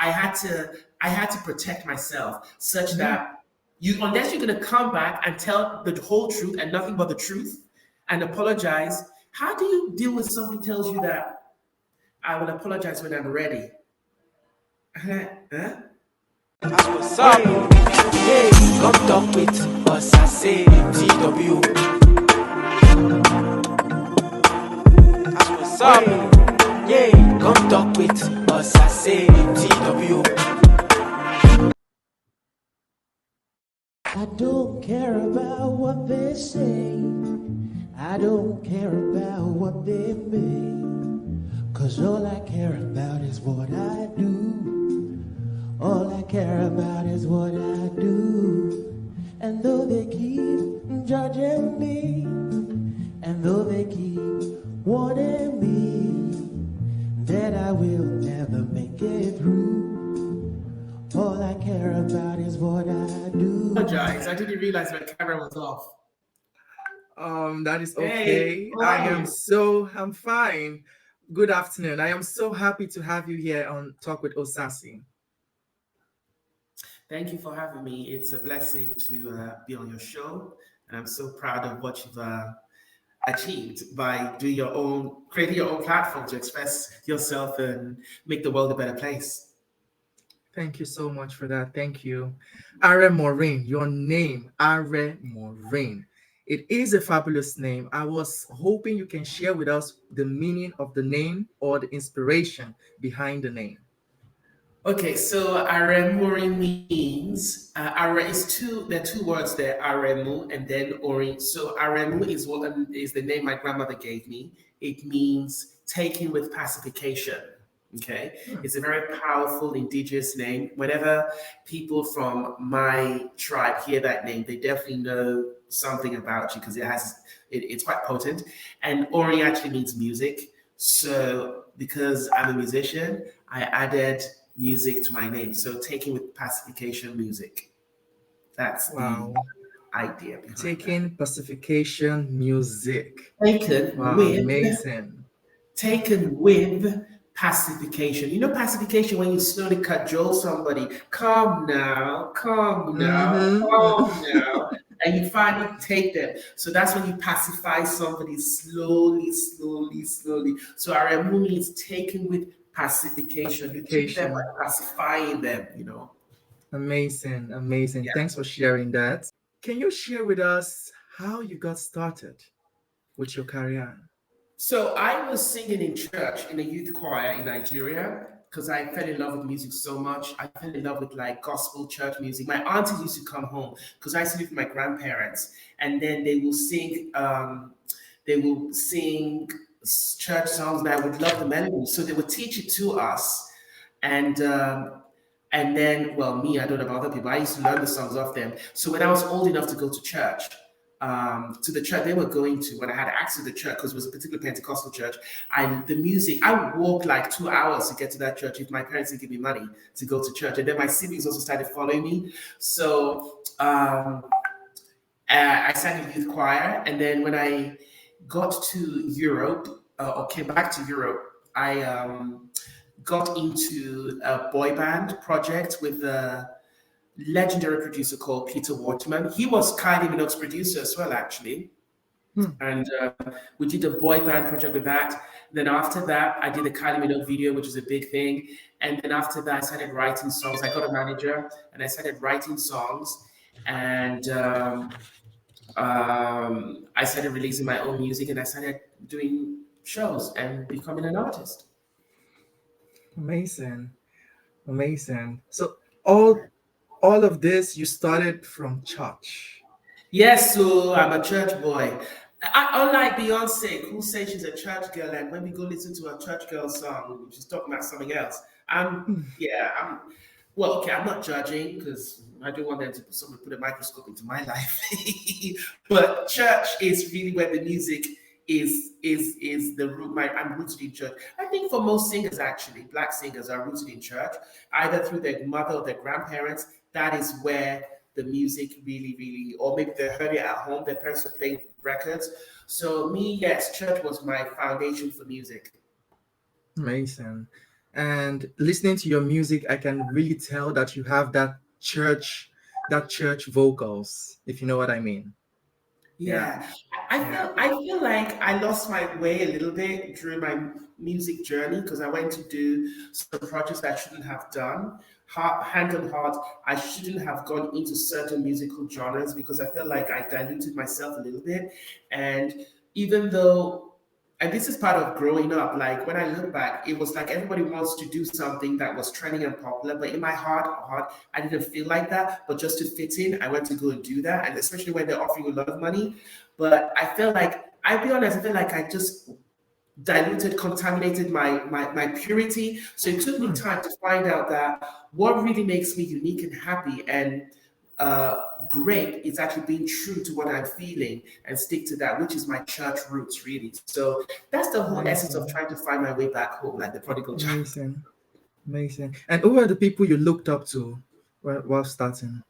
I had to protect myself such that unless you're going to come back and tell the whole truth and nothing but the truth and apologize, how do you deal with somebody tells you that I will apologize when I'm ready? Huh? That's what's up. Hey, come talk with us. I say TW. That's what's up. Hey, come talk with us. I say TW. I don't care about what they say. I don't care about what they make. 'Cause all I care about is what I do. All I care about is what I do. And though they keep judging me, and though they keep warning me that I will never make it through, all I care about is what I do. Apologize. I didn't realize my camera was off. That is okay. Hey, I'm fine. Good afternoon. I am so happy to have you here on Talk with Osasi. Thank you for having me. It's a blessing to be on your show, and I'm so proud of what you've achieved by creating your own platform to express yourself and make the world a better place. Thank you so much for that. Thank you. Aremuorin, your name, Aremuorin. It is a fabulous name. I was hoping you can share with us the meaning of the name or the inspiration behind the name. Okay, so Aremuorin means Are is there are two words there, Aremu and then Orin. So Aremu is the name my grandmother gave me. It means taken with pacification. Okay, it's a very powerful indigenous name. Whenever people from my tribe hear that name, they definitely know something about you because it's quite potent. And Ori actually means music. So because I'm a musician, I added music to my name. So taking with pacification music. That's the idea behind Taking pacification music. Taken with pacification. You know pacification when you slowly cajole somebody, calm now, calm now, and you finally take them. So that's when you pacify somebody slowly. So Aremu means taken with pacification. You keep them by pacifying them, you know. Amazing. Yeah. Thanks for sharing that. Can you share with us how you got started with your career? So I was singing in church in a youth choir in Nigeria because I fell in love with music so much. I fell in love with like gospel church music. My aunties used to come home because I used to live with my grandparents, and then they will sing church songs, and I would love the melody. So they would teach it to us, and then, well, me, I don't know about other people. I used to learn the songs off them. So when I was old enough to go to church, to the church they were going to, when I had access to the church, because it was a particular Pentecostal church, I would walk like 2 hours to get to that church if my parents didn't give me money to go to church. And then my siblings also started following me. So I sang in youth choir. And then when I got to Europe, or came back to Europe, I got into a boy band project with a legendary producer called Peter Waterman. He was Kylie Minogue's producer as well, actually. And we did a boy band project with that. Then after that, I did the Kylie Minogue video, which is a big thing. And then after that, I started writing songs. I got a manager and I started writing songs. And I started releasing my own music and I started doing shows and becoming an artist. Amazing. So all of this you started from church. Yes, so I'm a church boy. Unlike Beyonce, who says she's a church girl, and when we go listen to a church girl song, she's talking about something else. I'm not judging because I don't want them to put a microscope into my life. But church is really where the music is the root. I'm rooted in church. I think for most singers, actually, Black singers are rooted in church, either through their mother or their grandparents. That is where the music really, or maybe they heard it at home, their parents were playing records. So me, yes, church was my foundation for music. Amazing. And listening to your music, I can really tell that you have that church vocals, if you know what I mean. Yeah. Yeah, I Yeah. feel I feel like I lost my way a little bit during my music journey because I went to do some projects that I shouldn't have done. Hand on heart, I shouldn't have gone into certain musical genres because I felt like I diluted myself a little bit. And even though, and this is part of growing up, like when I look back, it was like everybody wants to do something that was trending and popular, but in my heart, I didn't feel like that. But just to fit in, I went to go and do that, and especially when they're offering you a lot of money. But I felt like, I'll be honest, I feel like I just diluted, contaminated my purity. So it took me Hmm. time to find out that what really makes me unique and happy and great is actually being true to what I'm feeling and stick to that, which is my church roots, really. So that's the whole essence of Amazing. trying to find my way back home, like the prodigal child. Amazing. Amazing. And who are the people you looked up to while starting?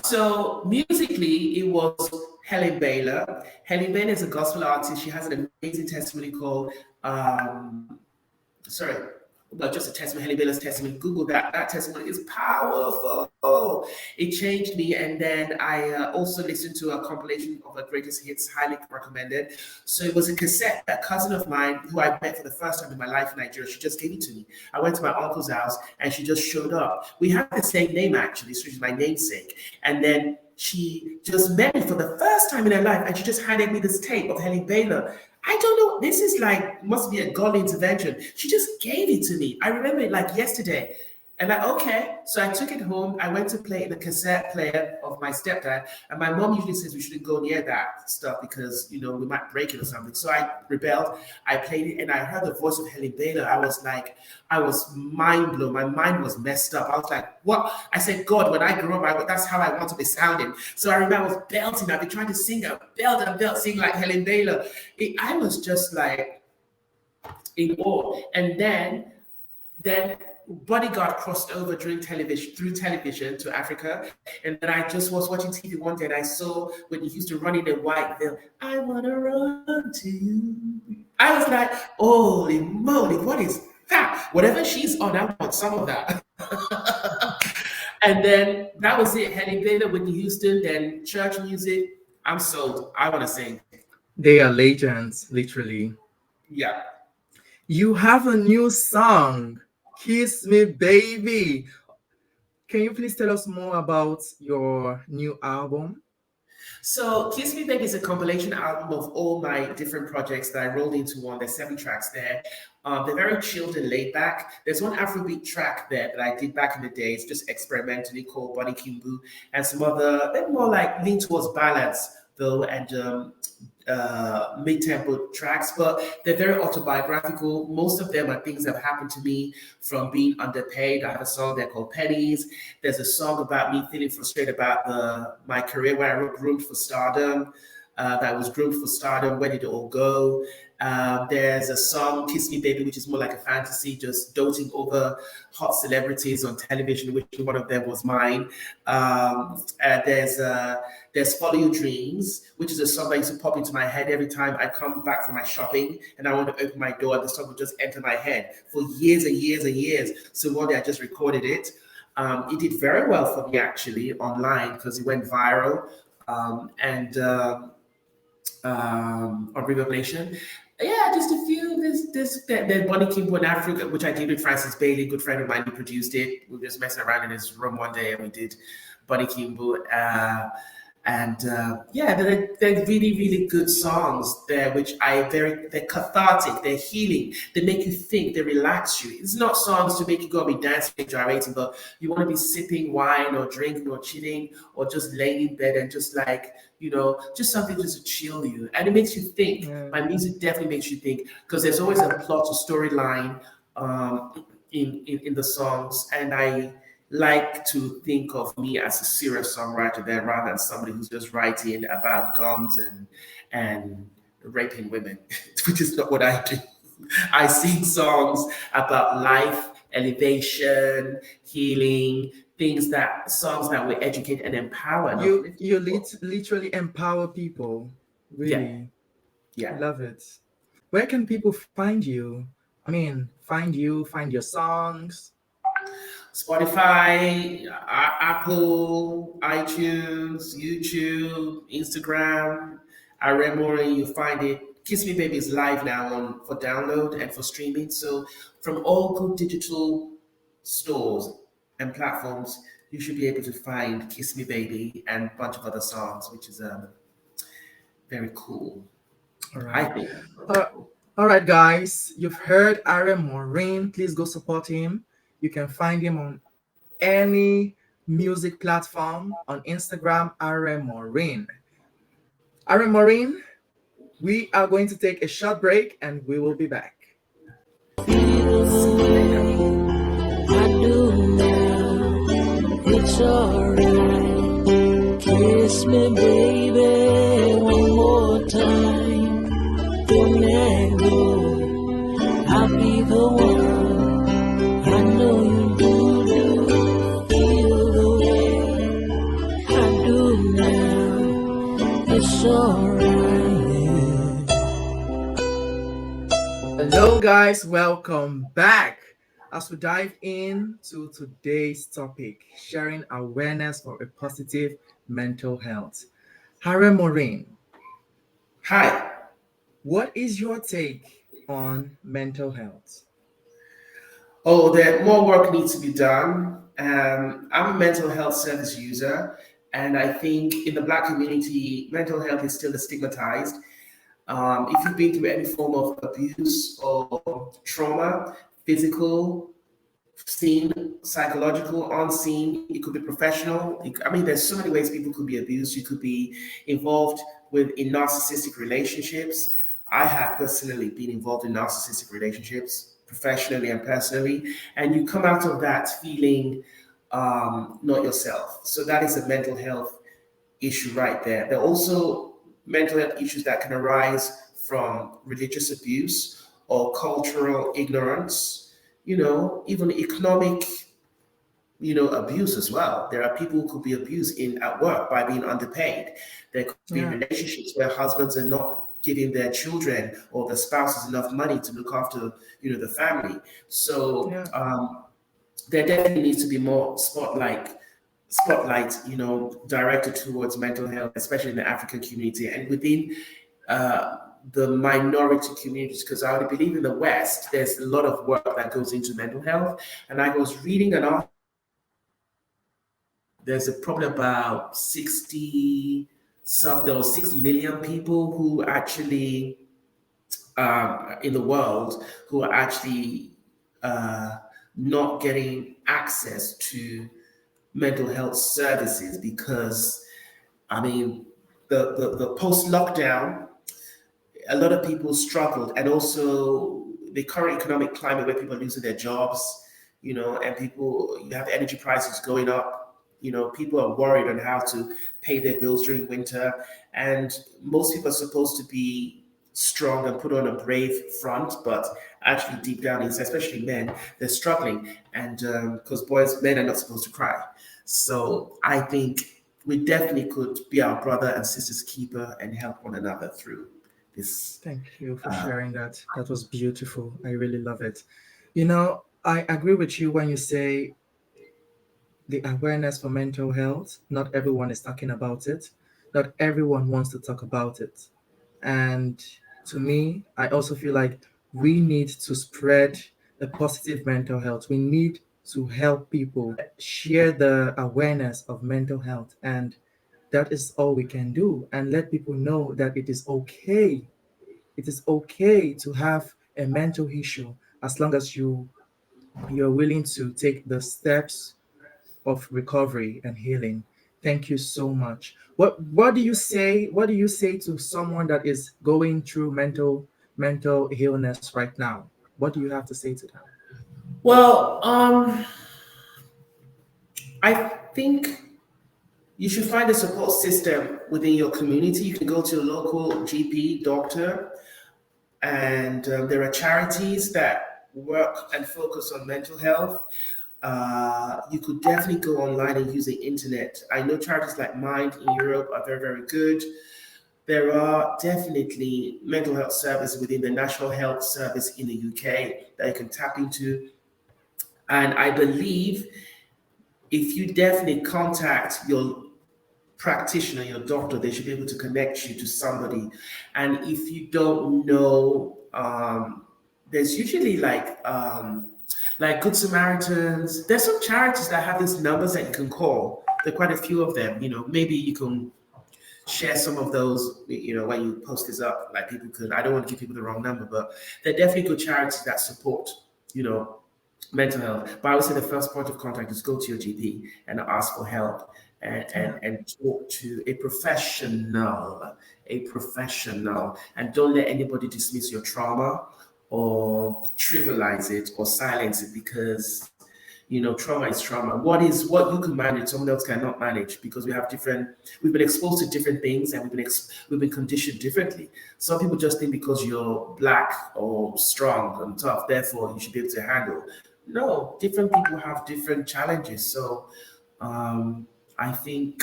So musically, it was Helen Baylor. Helen Baylor is a gospel artist. She has an amazing testimony called sorry, well, just a testimony, Haley Baylor's testimony. Google that. That testimony is powerful. It changed me. And then I also listened to a compilation of her greatest hits, highly recommended. So it was a cassette. A cousin of mine, who I met for the first time in my life in Nigeria, she just gave it to me. I went to my uncle's house and she just showed up. We had the same name actually, so she's my namesake. And then she just met me for the first time in her life and she just handed me this tape of Helen Baylor. I don't know. This is like, must be a God intervention. She just gave it to me. I remember it like yesterday. And I, okay. So I took it home. I went to play in the cassette player of my stepdad. And my mom usually says we shouldn't go near that stuff because, you know, we might break it or something. So I rebelled. I played it and I heard the voice of Helen Baylor. I was like, I was mind blown. My mind was messed up. I was like, what? I said, God, when I grow up, that's how I want to be sounding. So I remember I was belting. I've been trying to sing, I belt and belt, sing like Helen Baylor. I was just like in awe. And then Bodyguard crossed over during television through television to Africa, and then I just was watching TV one day and I saw when he used to run in a white veil. I wanna run to you. I was like, holy moly, what is that? Whatever she's on, I want some of that. And then that was it. Henny Baylor, Whitney Houston, then church music. I'm sold. I want to sing. They are legends, literally. Yeah. You have a new song, Kiss Me Baby. Can you please tell us more about your new album? So Kiss Me Baby is a compilation album of all my different projects that I rolled into one. There's 7 tracks there. They're very chilled and laid back. There's one Afrobeat track there that I did back in the days, just experimentally called Bonnie Kimbu, and some other, they're more like lean towards ballads though, and mid-tempo tracks, but they're very autobiographical. Most of them are things that have happened to me from being underpaid. I have a song there called Pennies. There's a song about me feeling frustrated about my career where I wrote Groomed for Stardom. That was Groomed for Stardom. Where did it all go? There's a song, Kiss Me Baby, which is more like a fantasy, just doting over hot celebrities on television, which one of them was mine. There's Follow Your Dreams, which is a song that used to pop into my head every time I come back from my shopping and I want to open my door. The song would just enter my head for years and years and years. So one day I just recorded it. It did very well for me actually online because it went viral. And on ReverbNation. Yeah, just a few. There's Bonnie Kimbo in Africa, which I did with Francis Bailey, good friend of mine who produced it. We were just messing around in his room one day and we did Bonnie Kimbo. Yeah, they're really, really good songs there, which they're cathartic, they're healing, they make you think, they relax you. It's not songs to make you go and be dancing, gyrating, but you want to be sipping wine or drinking or chilling or just laying in bed and just like, you know, just something just to chill you. And it makes you think. Yeah. My music definitely makes you think because there's always a plot or storyline in the songs. And I like to think of me as a serious songwriter there rather than somebody who's just writing about guns and raping women, which is not what I do. I sing songs about life, elevation, healing, songs that will educate and empower and uplift You people. literally empower people. Yeah, Really. I yeah. love it. Where can people find you? find you, find your songs? Spotify, Apple, iTunes, YouTube, Instagram, Aremuorin, you find it. Kiss Me Baby is live now on for download and for streaming. So from all good digital stores and platforms, you should be able to find Kiss Me Baby and a bunch of other songs, which is very cool. All I right. think. Uh, all right, guys. You've heard Aremuorin. Please go support him. You can find him on any music platform on Instagram, Aremuorin. Aremuorin, we are going to take a short break and we will be back. I do now. It's alright. Kiss me, baby, one more time. Don't let go. I'll be the one. I know you do feel the way I do now. It's alright. Hello, guys. Welcome back. As we dive into today's topic, sharing awareness for a positive mental health. Aremuorin, Hi. what is your take on mental health? Oh, there more work needs to be done. I'm a mental health service user, and I think in the Black community, mental health is still stigmatized. If you've been through any form of abuse or trauma, physical, seen, psychological, unseen, it could be professional. I mean, there's so many ways people could be abused. You could be involved in narcissistic relationships. I have personally been involved in narcissistic relationships, professionally and personally, and you come out of that feeling not yourself. So that is a mental health issue right there. There are also mental health issues that can arise from religious abuse or cultural ignorance, even economic, abuse as well. There are people who could be abused in at work by being underpaid. There could be Yeah, relationships where husbands are not giving their children or the spouses enough money to look after, the family. So yeah, there definitely needs to be more spotlight, directed towards mental health, especially in the African community and within the minority communities. Because I would believe in the West, there's a lot of work that goes into mental health. And I was reading an article. There's a probably about 60 something or 6 million people who actually in the world who are actually uh, not getting access to mental health services because I mean the post lockdown, a lot of people struggled, and also the current economic climate where people are losing their jobs, and people, you have energy prices going up. People are worried on how to pay their bills during winter, and most people are supposed to be strong and put on a brave front, but actually deep down inside, especially men, they're struggling, and because men are not supposed to cry. So I think we definitely could be our brother and sister's keeper and help one another through this. thank you for Uh, sharing that. That was beautiful. I really love it. I agree with you when you say the awareness for mental health. Not everyone is talking about it. Not everyone wants to talk about it. And to me, I also feel like we need to spread a positive mental health. We need to help people share the awareness of mental health. And that is all we can do. And let people know that it is okay. It is okay to have a mental issue as long as you're willing to take the steps of recovery and healing. Thank you so much. What do you say? What do you say to someone that is going through mental illness right now? What do you have to say to them? well, I think you should find a support system within your community. You can go to a local GP, doctor, and there are charities that work and focus on mental health. You could definitely go online and use the internet. I know charities like Mind in Europe are very, very good. there are definitely mental health services within the National Health Service in the UK that you can tap into. And I believe if you definitely contact your practitioner, your doctor, they should be able to connect you to somebody. And if you don't know, there's usually like Good Samaritans. There's some charities that have these numbers that you can call. There are quite a few of them. Maybe you can share some of those. When you post this up, like people could. I don't want to give people the wrong number, but they're definitely good charities that support. Mental health. But I would say the first point of contact is go to your GP and ask for help and talk to a professional, and don't let anybody dismiss your trauma or trivialize it or silence it, because trauma is trauma. What you can manage, someone else cannot manage, because we've been exposed to different things, and we've been conditioned differently. Some people just think because you're black or strong and tough, therefore you should be able to handle. No, different people have different challenges. So I think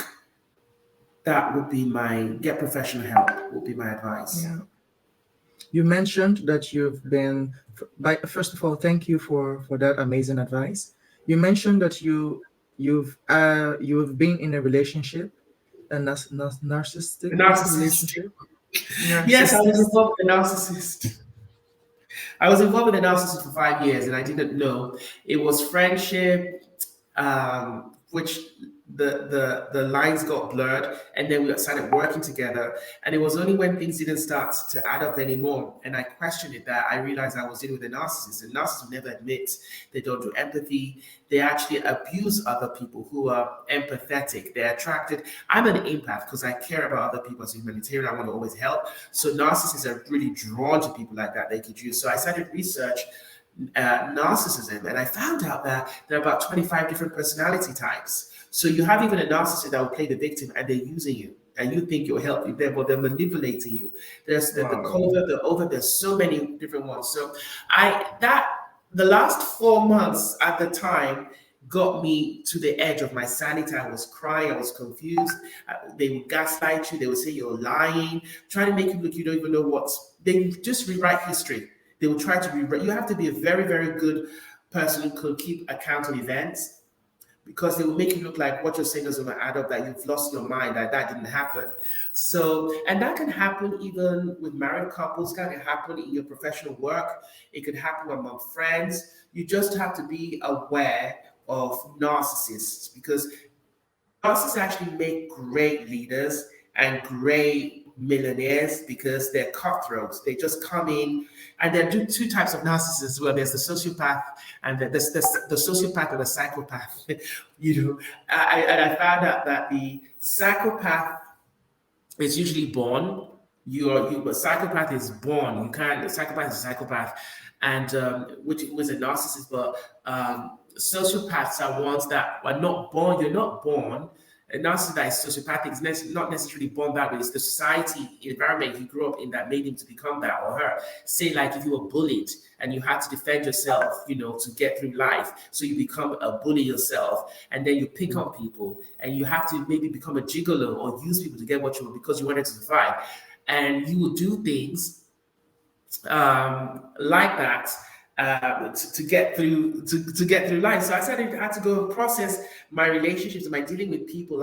that would be get professional help would be my advice. Yeah. You mentioned that you've been, first of all, thank you for that amazing advice. You mentioned that you've been in a relationship, a narcissistic relationship. Yes, I was involved with a narcissist. I was involved with a narcissist for 5 years, and I didn't know. It was friendship, which the lines got blurred, and then we started working together. And it was only when things didn't start to add up anymore, and I questioned it, that I realized I was dealing with a narcissist. And narcissists never admit they don't do empathy. They actually abuse other people who are empathetic. They're attracted. I'm an empath because I care about other people. As a humanitarian, I want to always help. So narcissists are really drawn to people like that they could use. So I started research narcissism, and I found out that there are about 25 different personality types. So you have even a narcissist that will play the victim, and they're using you, and you think you're helping them, but they're manipulating you. There's the covert, the overt. There's so many different ones. So the last 4 months at the time got me to the edge of my sanity. I was crying. I was confused. They would gaslight you. They would say you're lying, trying to make you look you don't even know what. They just rewrite history. They will try to rewrite. You have to be a very, very good person who could keep account of events, because they will make you look like what you're saying doesn't add up, that you've lost your mind, that didn't happen. So, and that can happen even with married couples, that can happen in your professional work. It could happen among friends. You just have to be aware of narcissists, because narcissists actually make great leaders and great millionaires, because they're cutthroats. They just come in, and there are two types of narcissists. Well, there's the sociopath, and there's the sociopath and the psychopath. I found out that the psychopath is usually born. A psychopath is born. The psychopath is a psychopath, and which was a narcissist. But sociopaths are ones that are not born. You're not born. A narcissist that is sociopathic is not necessarily born that way. It's the society environment he grew up in that made him to become that, or her. Say, like, if you were bullied and you had to defend yourself, to get through life. So you become a bully yourself, and then you pick on people, and you have to maybe become a gigolo or use people to get what you want because you wanted to survive. And you will do things like that to get through life. So I said I had to go process my relationships and my dealing with people.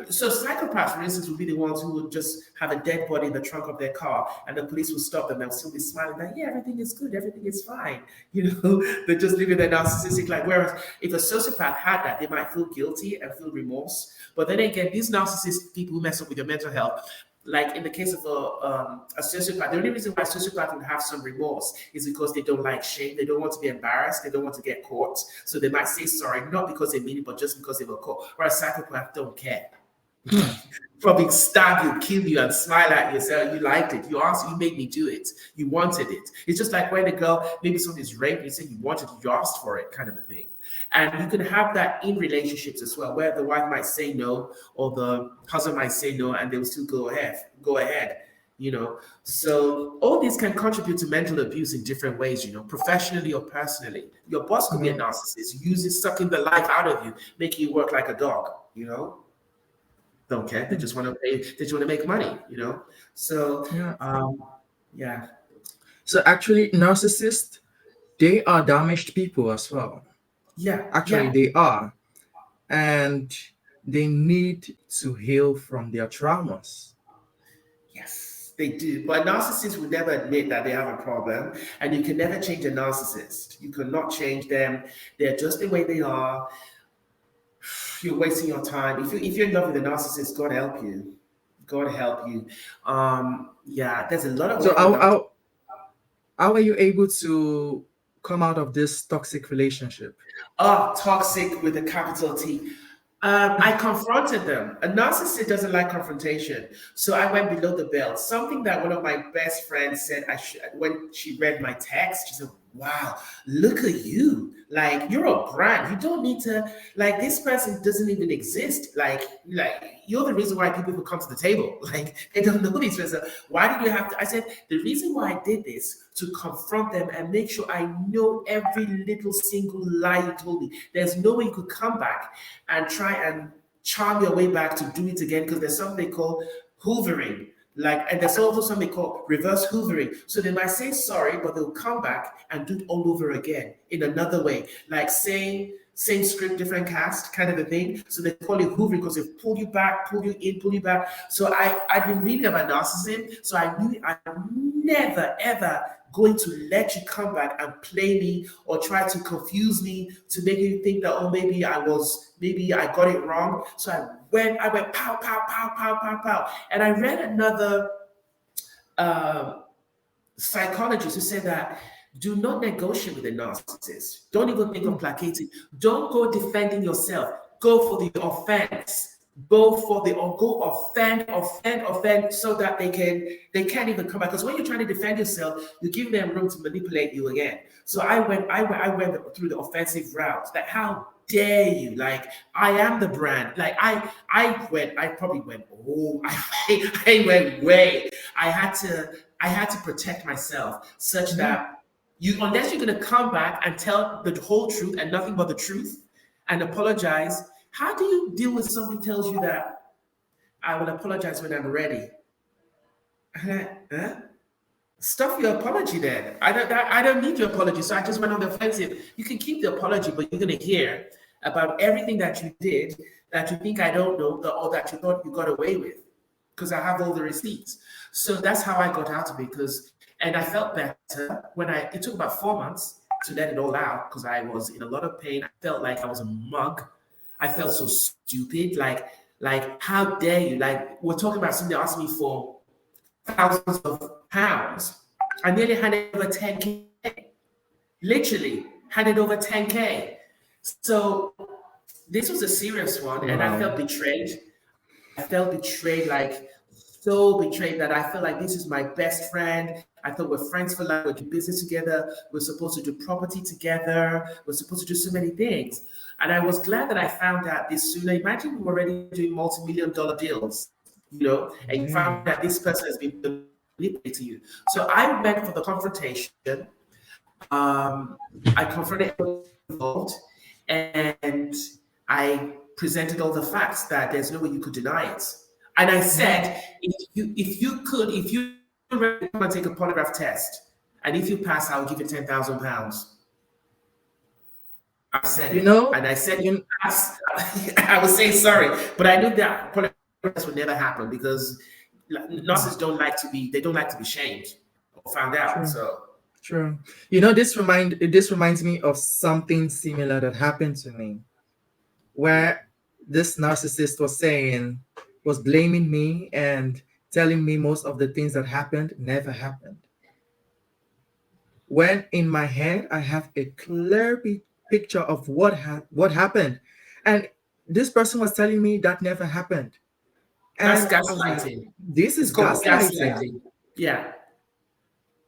So psychopaths, for instance, would be the ones who would just have a dead body in the trunk of their car, and the police would stop them. They'll still be smiling, like, yeah, everything is good, everything is fine. They're just living their narcissistic life. Whereas if a sociopath had that, they might feel guilty and feel remorse. But then again, these narcissistic people who mess up with your mental health, like in the case of a sociopath, the only reason why a sociopath would have some remorse is because they don't like shame. They don't want to be embarrassed. They don't want to get caught. So they might say sorry, not because they mean it, but just because they were caught. Whereas a psychopath don't care. Probably stab you, kill you, and smile at yourself. You liked it. You asked, you made me do it. You wanted it. It's just like when a girl, maybe somebody's raped, you say you wanted it, you asked for it, kind of a thing. And you can have that in relationships as well, where the wife might say no, or the husband might say no, and they will still go ahead. So all these can contribute to mental abuse in different ways, professionally or personally. Your boss could be a narcissist, sucking the life out of you, making you work like a dog. don't care. They just want to pay. They just want to make money. So Yeah. um, yeah, So actually, narcissists, they are damaged people as well. yeah, Actually, yeah. they are. And they need to heal from their traumas. Yes, they do. But narcissists will never admit that they have a problem, and you can never change a narcissist. You cannot change them. They're just the way they are. You're wasting your time. If you're in love with a narcissist, God help you. God help you. Yeah, there's a lot of So work on narcissists. how are you able to come out of this toxic relationship? Oh, toxic with a capital T. I confronted them. A narcissist doesn't like confrontation, so I went below the belt. Something that one of my best friends said. I should when she read my text. She said, "Wow, look at you! Like you're a brand. You don't need to like this person doesn't even exist. Like you're the reason why people come to the table. Like they don't know these person. Why did you have to?" I said, "The reason why I did this to confront them and make sure I know every little single lie you told me. There's no way you could come back and try and charm your way back to do it again because there's something they call hoovering. Like, and there's also something called reverse hoovering. So they might say sorry, but they'll come back and do it all over again in another way. Like saying same script, different cast, kind of a thing. So they call it hoovering because they pull you back, pull you in, pull you back. So I've been reading about narcissism. So I knew I'm never ever going to let you come back and play me or try to confuse me to make you think that, oh, maybe I got it wrong. So I went pow, pow, pow, pow, pow, pow. And I read another uh, psychologist who said that do not negotiate with a narcissist. Don't even think of placating. Don't go defending yourself. Go for the offense. Go for the or go offend, so that they can't even come back. Because when you're trying to defend yourself, you give them room to manipulate you again. So I went through the offensive route. Like how dare you? Like I am the brand. Like I probably went I went way. I had to protect myself such Yeah. that unless you're gonna come back and tell the whole truth and nothing but the truth and apologize, how do you deal with somebody tells you that I will apologize when I'm ready? Huh? Stuff your apology then. I don't need your apology. So I just went on the offensive. You can keep the apology, but you're gonna hear about everything that you did that you think I don't know, or that you thought you got away with. Because I have all the receipts. So that's how I got out of it. And I felt better it took about 4 months to let it all out because I was in a lot of pain. I felt like I was a mug. I felt so stupid. Like how dare you? Like we're talking about somebody asking me for thousands of pounds. I nearly handed over 10K. Literally handed over 10K. So this was a serious one, and I felt Wow. betrayed. I felt betrayed, like so betrayed that I felt like this is my best friend. I thought we're friends for life. We do business together. We're supposed to do property together. We're supposed to do so many things. And I was glad that I found out this sooner. Imagine we were already doing multi-million dollar deals, and you Yeah. found that this person has been manipulating you. So I went for the confrontation. I confronted everyone involved, and I presented all the facts that there's no way you could deny it. And I Yeah. said, if you ready to come and take a polygraph test, and if you pass, I'll give you £10,000. I said You it, know, and I said if you you pass, I was saying sorry, but I knew that polygraph test would never happen because nurses don't like to be shamed or found out. true, So true. This reminds me of something similar that happened to me, where this narcissist was blaming me and telling me most of the things that happened never happened. When in my head I have a clear picture of what happened, and this person was telling me that never happened, that's and I was like, gaslighting. this It's is called gaslighting, gaslighting. Yeah.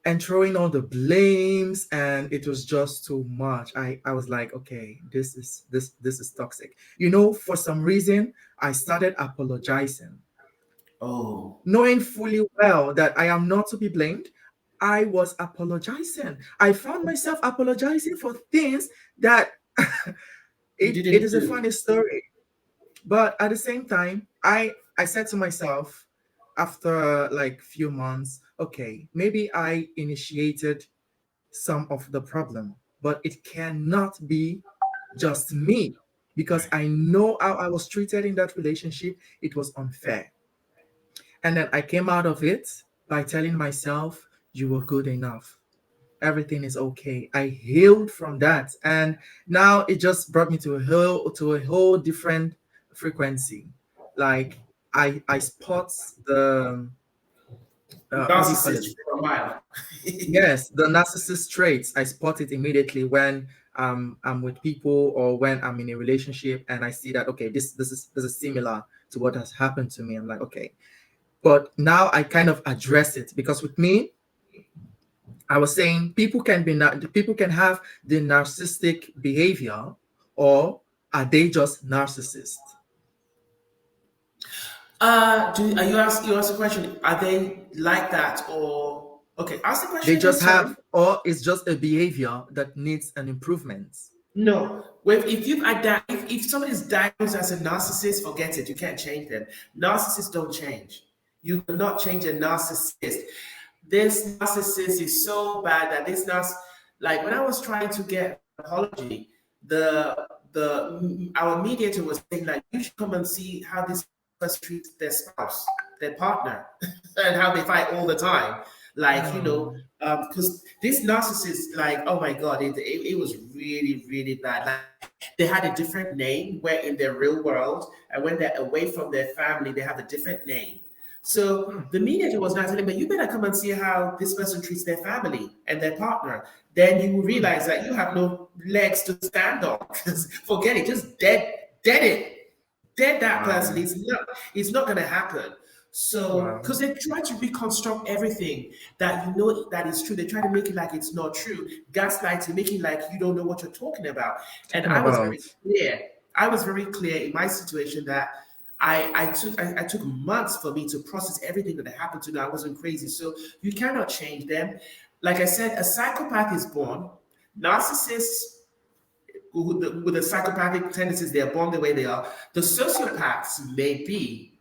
and throwing all the blames, and it was just too much. I was like, okay, this is toxic. For some reason I started apologizing, Oh. knowing fully well that I am not to be blamed. I was apologizing. I found myself apologizing for things that You it didn't is a do. funny story. But at the same time, I said to myself after like few months, okay, maybe I initiated some of the problem, but it cannot be just me because I know how I was treated in that relationship. It was unfair. And then I came out of it by telling myself, you were good enough. Everything is okay. I healed from that. And now it just brought me to a whole different frequency. Like I spot the what do you call it? Narcissist for a mile. Yes, the narcissist traits. I spot it immediately when I'm with people or when I'm in a relationship and I see that okay, this is similar to what has happened to me. I'm like, okay. But now I kind of address it because with me, I was saying people can have the narcissistic behavior, or are they just narcissists? You ask a question? Are they like that or okay? Ask the They question again. just Sorry. have, or it's just a behavior that needs an improvement. No. Well, if somebody is diagnosed as a narcissist, forget it. You can't change them. Narcissists don't change. You cannot change a narcissist. This narcissist is so bad that like when I was trying to get an apology, the our mediator was saying like you should come and see how this person treats their spouse, their partner, and how they fight all the time. Like Oh, because this narcissist, like oh my god, it was really really bad. Like they had a different name where in their real world, and when they're away from their family, they have a different name. So hmm, the mediator was not telling me, you better come and see how this person treats their family and their partner. Then you will hmm. realize that you have no legs to stand on. Forget it, just dead it, dead that person. Wow, It's not going to happen. So, wow. because they try to reconstruct everything that you know that is true, they try to make it like it's not true, gaslighting, making like you don't know what you're talking about. And Talking I was about, very clear. I was very clear in my situation that I took months for me to process everything that happened to me. I wasn't crazy. So you cannot change them. Like I said, a psychopath is born. Narcissists with the psychopathic tendencies, they are born the way they are. The sociopaths may be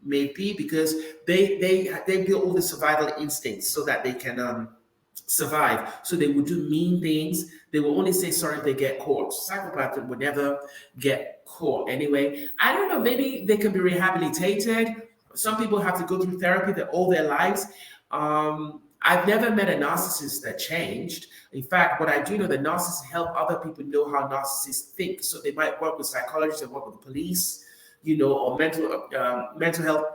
because they build all the survival instincts so that they can survive. So they will do mean things. They will only say sorry if they get caught. Psychopaths would never get caught. Anyway, I don't know. Maybe they can be rehabilitated. Some people have to go through therapy all their lives. I've never met a narcissist that changed. In fact, what I do know, the narcissists help other people know how narcissists think. So they might work with psychologists, they work with the police, or mental health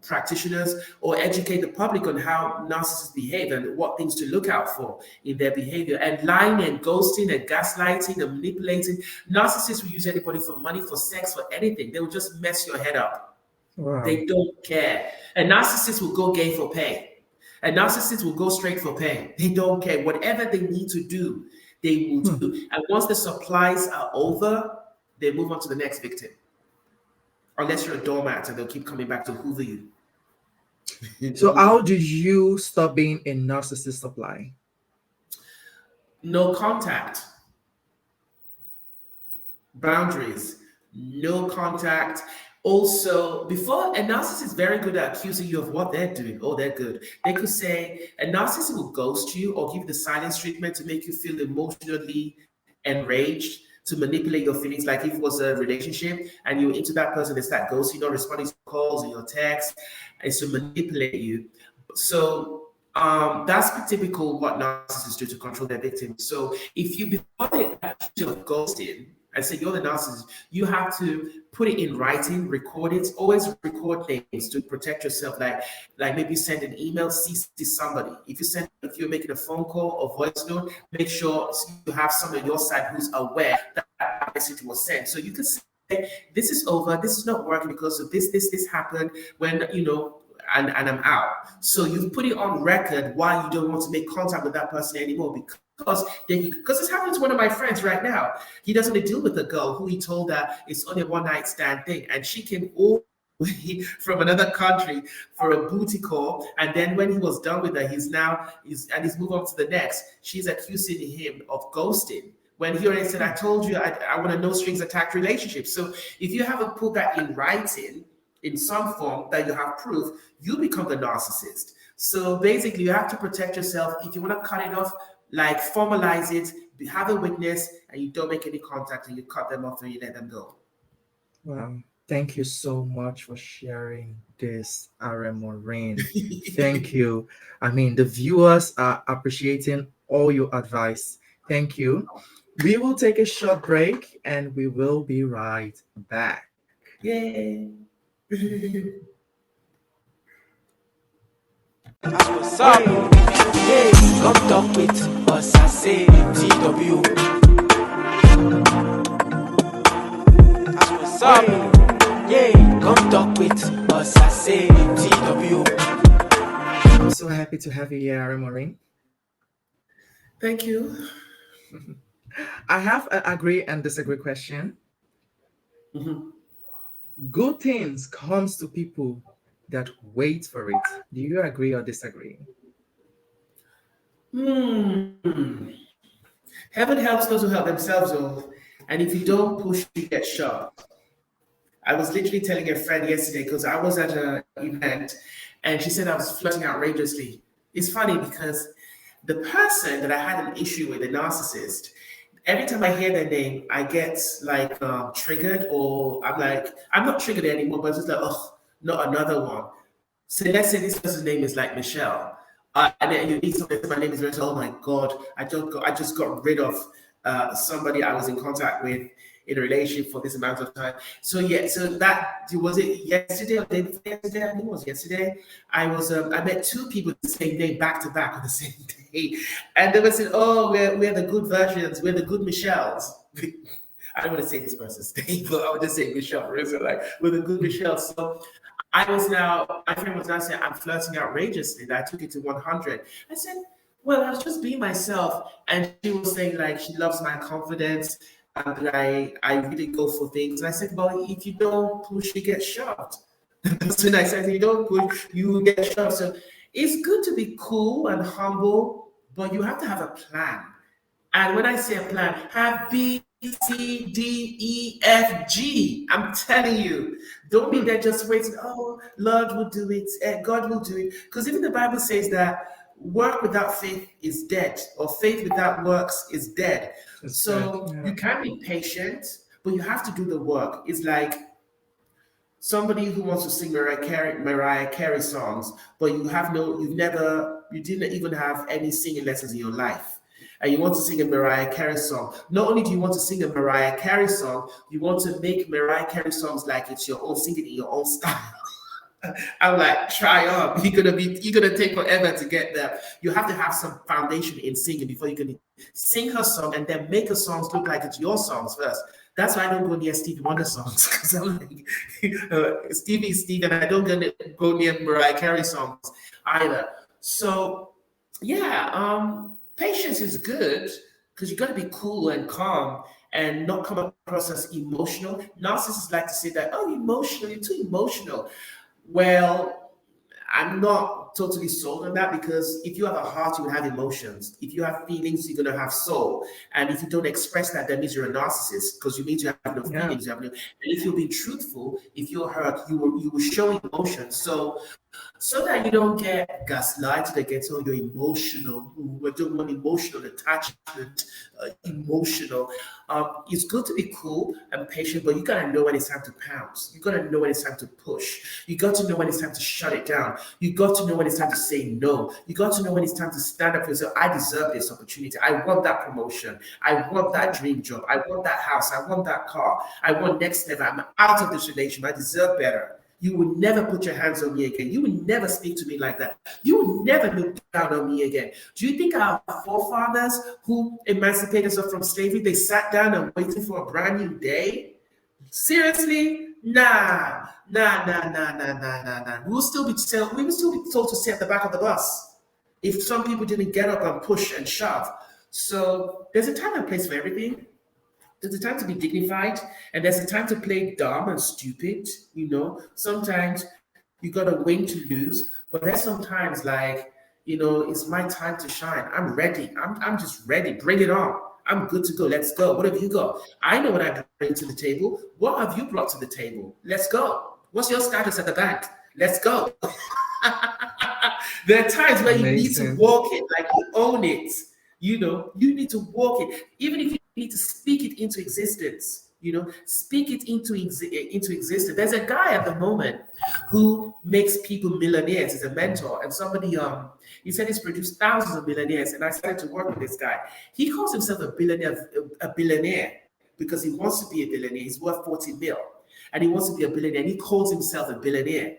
practitioners, or educate the public on how narcissists behave and what things to look out for in their behavior. And lying and ghosting and gaslighting and manipulating, narcissists will use anybody for money, for sex, for anything. They will just mess your head up. wow. They don't care. A narcissist will go gay for pay. A narcissist will go straight for pay. They don't care. Whatever they need to do, they will Hmm. do. And once the supplies are over, they move on to the next victim. Unless you're a doormat and they'll keep coming back to hoover you. So how do you stop being a narcissist supply? No contact, boundaries, no contact. Also, before a narcissist is very good at accusing you of what they're doing. Oh, they're good. They could say a narcissist will ghost you or give you the silence treatment to make you feel emotionally enraged, to manipulate your feelings. Like if it was a relationship and you're into that person, they start ghosting, not responding to calls or your texts, and to manipulate you. So that's typical what narcissists do to control their victims. So if you before they accuse you of ghosting and say you're the narcissist, you have to put it in writing, record it. Always record things to protect yourself. Like maybe send an email, CC somebody. If you're making a phone call or voice note, make sure you have someone on your side who's aware that that message was sent. So you can say, this is over, this is not working because of this happened when and I'm out. So you've put it on record why you don't want to make contact with that person anymore because it's happening to one of my friends right now. He doesn't want to deal with a girl who he told that it's only a one night stand thing, and she came all from another country for a booty call, and then when he was done with her, he's moved on to the next. She's accusing him of ghosting. When he already said, I told you I want a no strings attached relationship. So if you haven't put that in writing, in some form that you have proof, you become the narcissist. So basically, you have to protect yourself. If you want to cut it off, like formalize it, have a witness, and you don't make any contact, and you cut them off and you let them go. Wow. Thank you so much for sharing this, Aremuorin. Thank you. I mean, the viewers are appreciating all your advice. Thank you. We will take a short break and we will be right back. Yay. That's what's up. Hey, come talk with us. I say TW. That's what's up. Hey, come talk with us. I say TW. I'm so happy to have you here, Aremuorin. Thank you. I have an agree and disagree question. Mhm. Good things comes to people that wait for it. Do you agree or disagree? Heaven helps those who help themselves, though. And if you don't push, you get shot. I was literally telling a friend yesterday because I was at an event and she said I was flirting outrageously. It's funny because the person that I had an issue with, the narcissist, every time I hear their name, I get like triggered, or I'm like, I'm not triggered anymore, but it's just like, oh, not another one. So let's say this person's name is like Michelle. And then you need something, my name is Rachel. Oh my God, I just got rid of somebody I was in contact with in a relationship for this amount of time. So yeah, so that was it yesterday or the day before yesterday? I think it was yesterday. I met two people the same day back to back on the same day, and they were saying, "Oh, we're the good versions, we're the good Michelles." I don't want to say this person's name, but I would just say Michelle. So like, we're the good Michelle. So my friend was now saying, I'm flirting outrageously. That I took it to 100. I said, well, I was just being myself. And she was saying, like, she loves my confidence. And I really go for things. And I said, well, if you don't push, you get shoved. That's when I said, if you don't push, you get shoved. So it's good to be cool and humble, but you have to have a plan. And when I say a plan, have B, C, D, E, F, G. I'm telling you, don't be there just waiting. Oh, Lord will do it. God will do it. Because even the Bible says that work without faith is dead, or faith without works is dead. That's So good. you can be patient, but you have to do the work. It's like somebody who wants to sing Mariah Carey songs, but you didn't even have any singing lessons in your life. And you want to sing a Mariah Carey song. Not only do you want to sing a Mariah Carey song, you want to make Mariah Carey songs like it's your own, sing it in your own style. I'm like, try on. You're gonna take forever to get there. You have to have some foundation in singing before you can sing her song and then make her songs look like it's your songs first. That's why I don't go near Stevie Wonder songs, because I'm like, Stevie, and I don't go near Mariah Carey songs either. So yeah, patience is good because you got to be cool and calm and not come across as emotional. Narcissists like to say that, oh, emotional, you're too emotional. Well, I'm not totally sold on that, because if you have a heart, you will have emotions. If you have feelings, you're going to have soul. And if you don't express that, that means you're a narcissist, because you mean you have no Yeah. feelings. And if you're being truthful, if you're hurt, you will show emotions. So that you don't get gaslighted against, oh, you're emotional. We're doing one emotional attachment, emotional. It's good to be cool and patient, but you gotta know when it's time to pounce. You gotta know when it's time to push. You got to know when it's time to shut it down. You got to know when it's time to say no. You got to know when it's time to stand up for yourself. I deserve this opportunity. I want that promotion. I want that dream job. I want that house. I want that car. I want next level. I'm out of this relationship. I deserve better. You will never put your hands on me again. You will never speak to me like that. You will never look down on me again. Do you think our forefathers who emancipated us from slavery, they sat down and waited for a brand new day? Seriously? Nah. We will still be told to sit at the back of the bus if some people didn't get up and push and shove. So there's a time and place for everything. There's a time to be dignified, and there's a time to play dumb and stupid. Sometimes you gotta win to lose, but there's sometimes like, it's my time to shine. I'm ready. I'm just ready. Bring it on. I'm good to go. Let's go. What have you got? I know what I bring to the table. What have you brought to the table? Let's go. What's your status at the bank? Let's go. There are times where you need to Amazing. walk it like you own it. You need to walk it, even if you need to speak it into existence. Speak it into existence. There's a guy at the moment who makes people millionaires. He's a mentor, and somebody he said he's produced thousands of millionaires. And I started to work with this guy. He calls himself a billionaire because he wants to be a billionaire. He's worth 40 mil, and he wants to be a billionaire. And he calls himself a billionaire,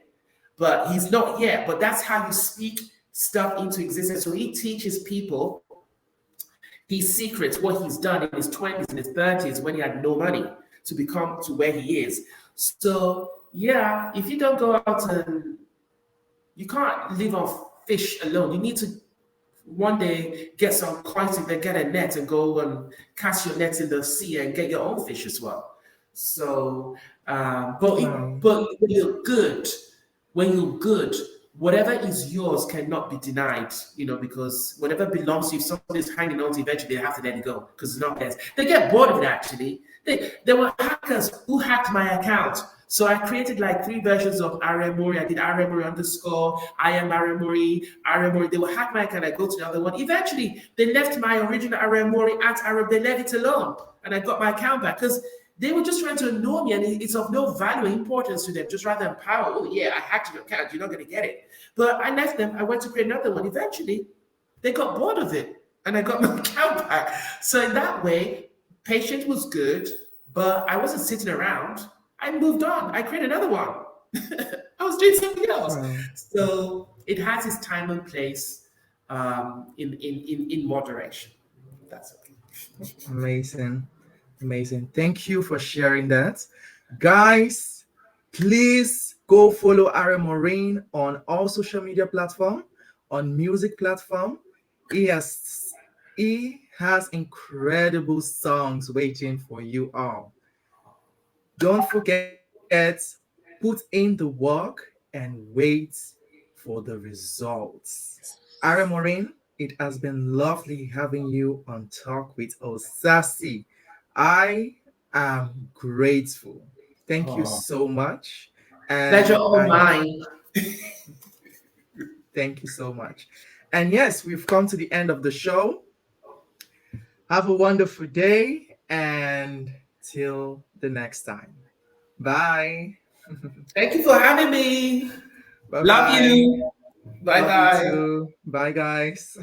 but he's not yet. But that's how you speak stuff into existence. So he teaches people his secrets, what he's done in his 20s and his 30s when he had no money to become to where he is. So yeah, if you don't go out and you can't live off fish alone, you need to one day get some coins and then get a net and go and cast your nets in the sea and get your own fish as well. So, Wow. but when you're good, whatever is yours cannot be denied, because whatever belongs to you, if somebody's hanging on to, eventually they have to let it go because it's not theirs. They get bored of it actually. There were hackers who hacked my account. So I created like 3 versions of Aremuorin. I did Aremuorin underscore, I am Aremuorin. They will hack my account. I go to the other one. Eventually, they left my original Aremuorin at Arab. They left it alone. And I got my account back because they were just trying to annoy me, and it's of no value or importance to them. Just rather than power. Oh, yeah, I hacked your account. You're not going to get it. But I left them. I went to create another one. Eventually, they got bored of it, and I got my account back. So in that way, patience was good, but I wasn't sitting around. I moved on. I created another one. I was doing something else. Wow. So it has its time and place, in moderation. That's okay. Amazing. Amazing. Thank you for sharing that. Guys, please go follow Aremuorin on all social media platform, on music platform. He has incredible songs waiting for you all. Don't forget, put in the work and wait for the results. Aremuorin, it has been lovely having you on Talk with Osasi. I am grateful. Thank you Oh, so much. pleasure And all mine. thank you so much. And yes, we've come to the end of the show. Have a wonderful day and till the next time. Bye. Thank you for having me. Bye Love bye. you. Bye Love you bye. too. Bye, guys.